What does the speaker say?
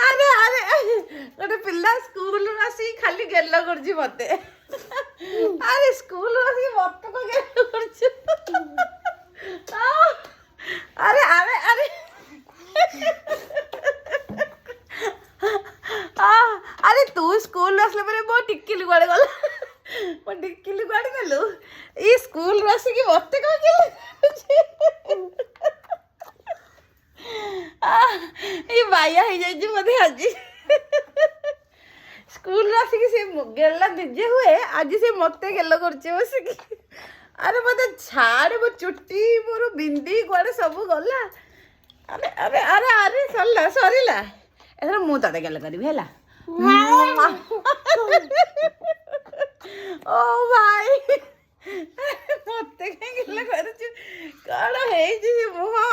ଆରେ ଆରେ ଗୋଟେ ପିଲା ସ୍କୁଲରୁ ଆସିକି ଖାଲି ଗେଲ କରୁଛି ମତେ। ଆରେ ସ୍କୁଲରୁ ଆସିକି ମତେ କଣ ଗେଲ କରୁଛୁ? ଆରେ ଆରେ ଆରେ ଆରେ ତୁ ସ୍କୁଲରୁ ଆସିଲା ପରେ ମୋ ଟିକିଲି କୁଆଡେ ଗଲା? ମୋ ଟିକିଲି କୁଆଡେ ନେଲୁ? ଏଇ ସ୍କୁଲରୁ ଆସିକି ମତେ କଣ ଗେଲ କରୁଛି? ଏଇ ବାୟା ହେଇଯାଇଛି ବୋଧେ ଆଜି। ସ୍କୁଲରୁ ଆସିକି ସେ ଗେଲା ନିଜେ ହୁଏ, ଆଜି ସେ ମତେ ଗେଲ କରୁଛି ବସିକି। ଆରେ ମତେ ଛାଡେ, ମୋ ଚୁଟି ମୋର ବିନ୍ଦି କୁଆଡେ ସବୁ ଗଲା। ଆରେ ଆରେ ଆରେ ଆରେ ସରିଲା ସରିଲା। ଏଥର ମୁଁ ତତେ ଗେଲ କରିବି ହେଲା। ଓ ଭାଇ ମତେ କାହିଁ ଗେଲ କରୁଛୁ? କଣ ହେଇଛି ମୁହଁ?